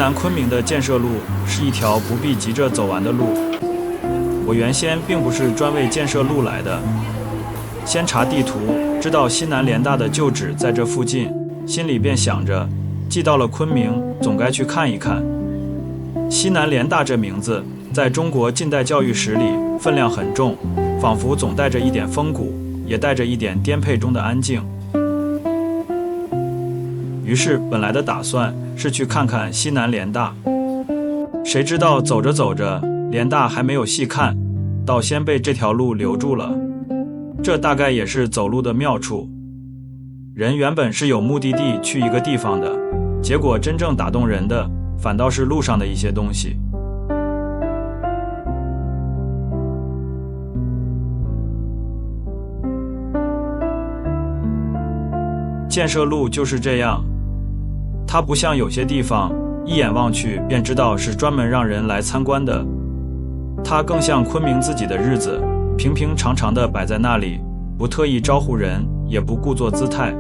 南昆明的建設路是一條不必急着走完的路。我原先並不是專為建設路來的，先查地圖，知道西南聯大的舊址在這附近，心裡便想着，既到了昆明，總該去看一看。西南聯大這名字，在中國近代教育史裡分量很重，仿佛總帶着一點風骨，也帶着一點顛沛中的安靜。於是本來的打算是去看看西南聯大，誰知道走着走着，聯大還沒有細看，倒先被這條路留住了。這大概也是走路的妙處。人原本是有目的地去一個地方的，結果真正打動人的，反倒是路上的一些東西。建設路就是這樣，它不像有些地方一眼望去便知道是專門讓人來參觀的，它更像昆明自己的日子，平平常常地擺在那裡，不特意招呼人，也不故作姿態。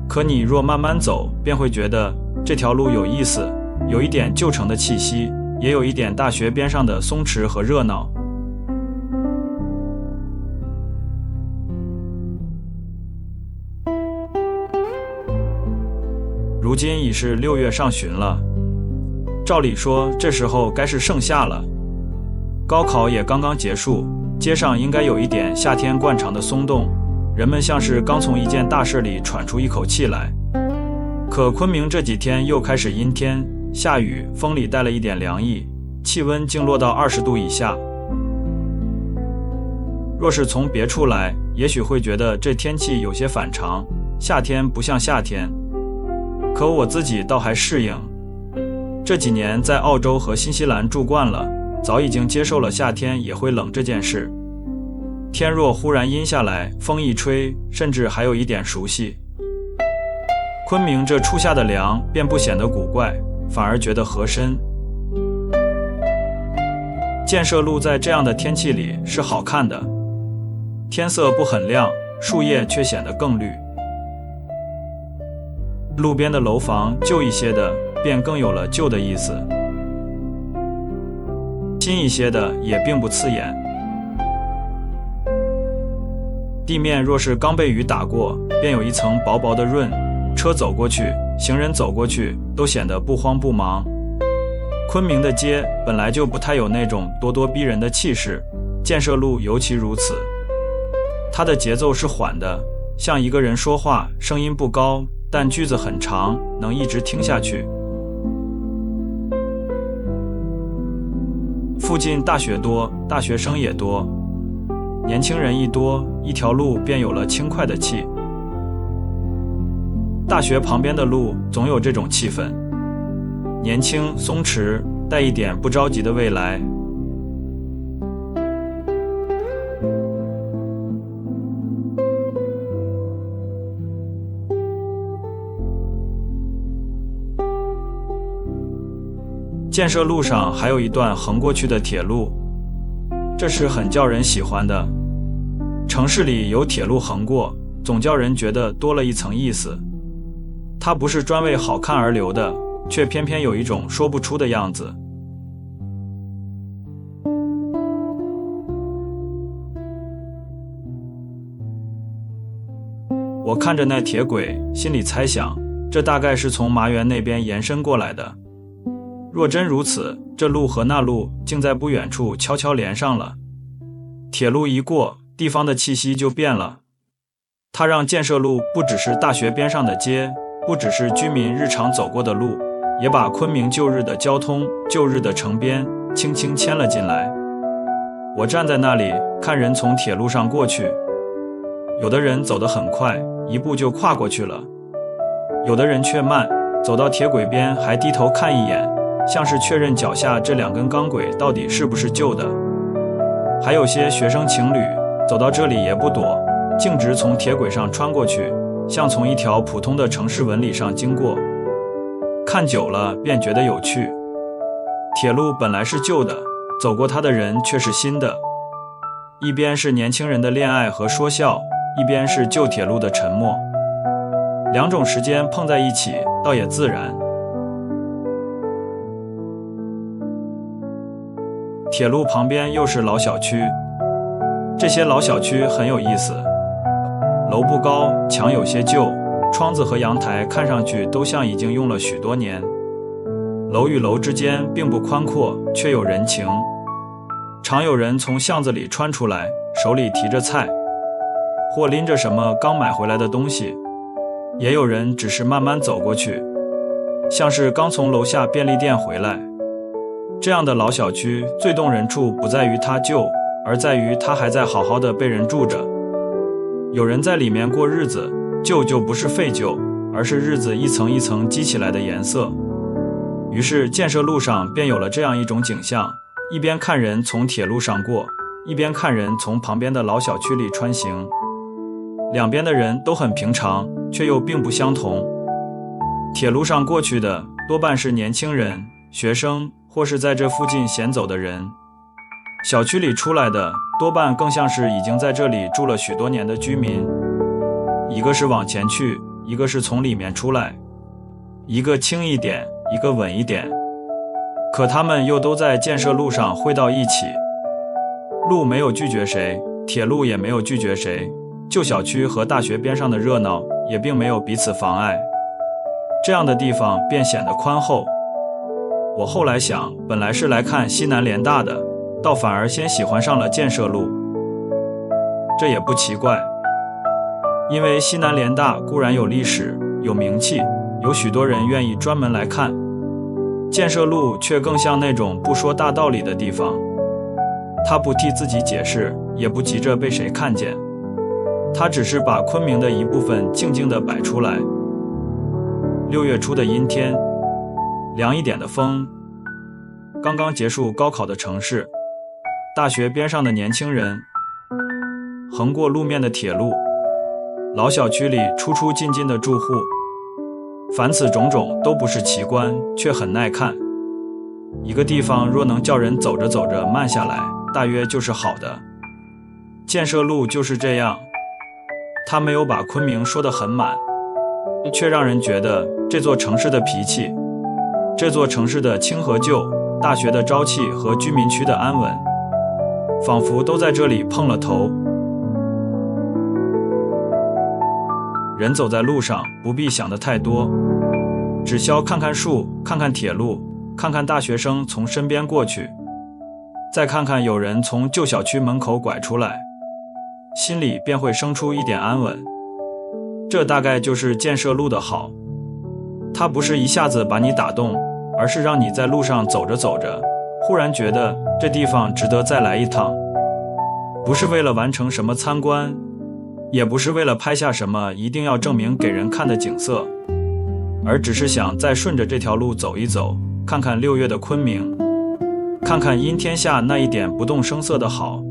可你若慢慢走，便會覺得這條路有意思，有一點舊城的氣息，也有一點大學邊上的鬆弛和熱鬧。如今已是6月上旬了，照理說這時候該是盛夏了，高考也剛剛結束，街上應該有一點夏天慣常的鬆動，人們像是剛從一件大事裡喘出一口氣來。可昆明這幾天又開始陰天，下雨，風裡帶了一點涼意，氣溫竟落到20度以下。若是從別處來，也許會覺得這天氣有些反常，夏天不像夏天。可我自己倒還適應，這幾年在澳洲和新西蘭住慣了，早已經接受了夏天也會冷這件事。天若忽然陰下來，風一吹，甚至還有一點熟悉。昆明這初夏的涼便不顯得古怪，反而覺得合身。建設路在這樣的天氣裡是好看的，天色不很亮，樹葉卻顯得更綠。路邊的樓房舊一些的便更有了舊的意思，新一些的也並不刺眼。地面若是剛被雨打過，便有一層薄薄的潤，車走過去，行人走過去都顯得不慌不忙。昆明的街本來就不太有那種咄咄逼人的氣勢，建設路尤其如此。它的節奏是緩的，像一個人說話，聲音不高，但句子很長，能一直聽下去。附近大學多，大學生也多，年輕人一多，一條路便有了輕快的氣。大學旁邊的路總有這種氣氛，年輕鬆弛，帶一點不着急的未來。建設路上還有一段橫過去的鐵路，這是很叫人喜歡的。城市裡有鐵路橫過，總叫人覺得多了一層意思。它不是專為好看而留的，卻偏偏有一種說不出的樣子。我看着那鐵軌，心裡猜想，這大概是從麻園那邊延伸過來的。若真如此，這路和那路竟在不遠處悄悄連上了。鐵路一過，地方的氣息就變了。它讓建設路不只是大學邊上的街，不只是居民日常走過的路，也把昆明舊日的交通、舊日的城邊輕輕牽了進來。我站在那裡，看人從鐵路上過去，有的人走得很快，一步就跨過去了；有的人卻慢，走到鐵軌邊還低頭看一眼，像是確認腳下這2根鋼軌到底是不是舊的。還有些學生情侶走到這裡也不躲，徑直從鐵軌上穿過去，像從一條普通的城市紋理上經過。看久了便覺得有趣。鐵路本來是舊的，走過它的人卻是新的。一邊是年輕人的戀愛和說笑，一邊是舊鐵路的沉默。兩種時間碰在一起，倒也自然。鐵路旁邊又是老小區，這些老小區很有意思，樓不高，牆有些舊，窗子和陽台看上去都像已經用了許多年。樓與樓之間並不寬闊，卻有人情。常有人從巷子裡穿出來，手裡提着菜，或拎着什麼剛買回來的東西。也有人只是慢慢走過去，像是剛從樓下便利店回來。這樣的老小區最動人處不在於它舊，而在於它還在好好的被人住着。有人在裡面過日子，舊就不是廢舊，而是日子一層一層積起來的顏色。於是建設路上便有了這樣一種景象，一邊看人從鐵路上過，一邊看人從旁邊的老小區裡穿行。兩邊的人都很平常，卻又並不相同。鐵路上過去的多半是年輕人、學生，或是在這附近閒走的人。小區裡出來的多半更像是已經在這裡住了許多年的居民，一個是往前去，一個是從裡面出來，一個輕一點，一個穩一點，可他們又都在建設路上匯到一起。路沒有拒絕誰，鐵路也沒有拒絕誰，舊小區和大學邊上的熱鬧也並沒有彼此妨礙，這樣的地方便顯得寬厚。我後來想，本來是來看西南聯大的，倒反而先喜歡上了建設路。這也不奇怪，因為西南聯大固然有歷史，有名氣，有許多人願意專門來看，建設路卻更像那種不說大道理的地方。他不替自己解釋，也不急着被誰看見，他只是把昆明的一部分靜靜地擺出來。6月初的陰天，涼一點的風，剛剛結束高考的城市，大學邊上的年輕人，橫過路面的鐵路，老小區裡出出進進的住戶，凡此種種都不是奇觀，卻很耐看。一個地方若能叫人走着走着慢下來，大約就是好的。建設路就是這樣，它沒有把昆明說得很滿，卻讓人覺得這座城市的脾氣，這座城市的清和舊，大學的朝氣和居民區的安穩，仿佛都在這裡碰了頭。人走在路上，不必想得太多，只消看看樹，看看鐵路，看看大學生從身邊過去，再看看有人從舊小區門口拐出來，心裡便會生出一點安穩。這大概就是建設路的好，它不是一下子把你打動，而是讓你在路上走着走着，忽然覺得這地方值得再來一趟。不是為了完成什麼參觀，也不是為了拍下什麼一定要證明給人看的景色，而只是想再順着這條路走一走，看看6月的昆明，看看陰天下那一點不動聲色的好，